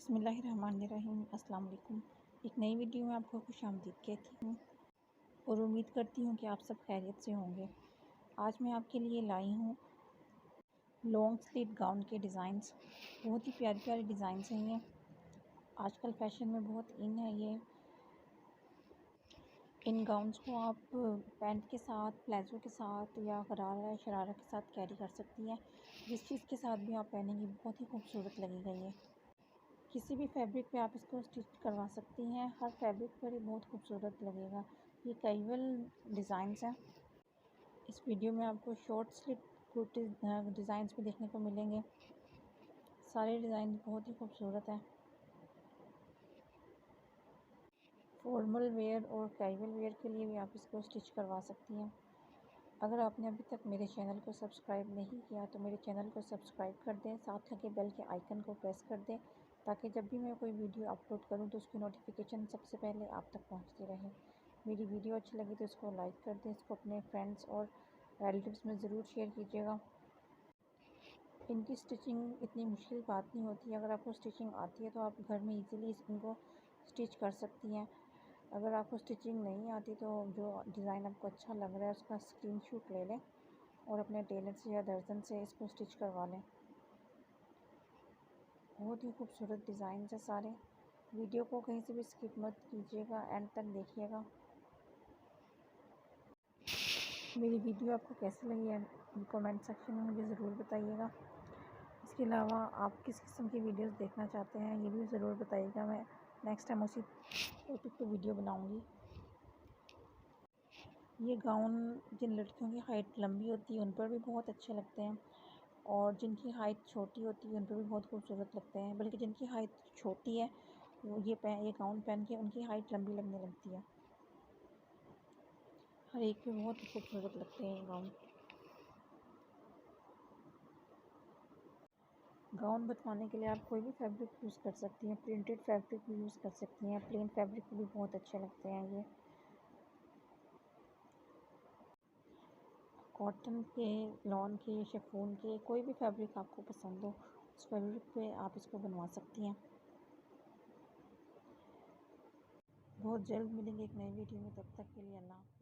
बिस्मिल्लाहिर्रहमानिर्रहीम। अस्सलाम वालेकुम। एक नई वीडियो में आपको खुशामदीद कहती हूँ और उम्मीद करती हूँ कि आप सब खैरियत से होंगे। आज मैं आपके लिए लाई हूँ लॉन्ग स्लीट गाउन के डिज़ाइंस। बहुत ही प्यारी प्यारी डिज़ाइंस हैं ये। आजकल फैशन में बहुत इन है ये। इन गाउन्स को आप पैंट के साथ, प्लाजो के साथ या गरारा शरारा के साथ कैरी कर सकती हैं। जिस चीज़ के साथ भी आप पहनेंगी बहुत ही खूबसूरत लगेगा ये। किसी भी फैब्रिक पे आप इसको स्टिच करवा सकती हैं। हर फैब्रिक पर ये बहुत खूबसूरत लगेगा। ये कैजुअल डिज़ाइंस हैं। इस वीडियो में आपको शॉर्ट स्लिट कुर्ती डिज़ाइंस भी देखने को मिलेंगे। सारे डिज़ाइन बहुत ही खूबसूरत हैं। फॉर्मल वेयर और कैजुअल वेयर के लिए भी आप इसको स्टिच करवा सकती हैं। अगर आपने अभी तक मेरे चैनल को सब्सक्राइब नहीं किया तो मेरे चैनल को सब्सक्राइब कर दें, साथ लगे बेल के आइकन को प्रेस कर दें ताकि जब भी मैं कोई वीडियो अपलोड करूं तो उसकी नोटिफिकेशन सबसे पहले आप तक पहुंचती रहे। मेरी वीडियो अच्छी लगी तो इसको लाइक कर दें, इसको अपने फ्रेंड्स और रिलेटिव्स में ज़रूर शेयर कीजिएगा। इनकी स्टिचिंग इतनी मुश्किल बात नहीं होती। अगर आपको स्टिचिंग आती है तो आप घर में ईज़िली इनको स्टिच कर सकती हैं। अगर आपको स्टिचिंग नहीं आती तो जो डिज़ाइन आपको अच्छा लग रहा है उसका स्क्रीनशॉट ले लें और अपने टेलर से या दर्जन से इसको स्टिच करवा लें। बहुत ही खूबसूरत डिज़ाइन है सारे। वीडियो को कहीं से भी स्किप मत कीजिएगा, एंड तक देखिएगा। मेरी वीडियो आपको कैसी लगी है कमेंट सेक्शन में मुझे ज़रूर बताइएगा। इसके अलावा आप किस किस्म की वीडियोस देखना चाहते हैं ये भी ज़रूर बताइएगा। मैं नेक्स्ट टाइम उसी टॉपिक पे वीडियो बनाऊंगी। ये गाउन जिन लड़कियों की हाइट लंबी होती है उन पर भी बहुत अच्छे लगते हैं और जिनकी हाइट छोटी होती है उन पर भी बहुत खूबसूरत लगते हैं। बल्कि जिनकी हाइट छोटी है वो ये गाउन पहन के उनकी हाइट लंबी लगने लगती है। हर एक पे बहुत खूबसूरत लगते हैं ये गाउन बनवाने के लिए आप कोई भी फैब्रिक यूज़ कर सकती हैं। प्रिंटेड फैब्रिक भी यूज़ कर सकती हैं। प्लेन फैब्रिक भी बहुत अच्छे लगते हैं ये। कॉटन के, लॉन के, शिफॉन के, कोई भी फैब्रिक आपको पसंद हो उस फैब्रिक पे आप इसको बनवा सकती हैं। बहुत जल्द मिलेंगे एक नई वीडियो में। तब तक के लिए अल्लाह।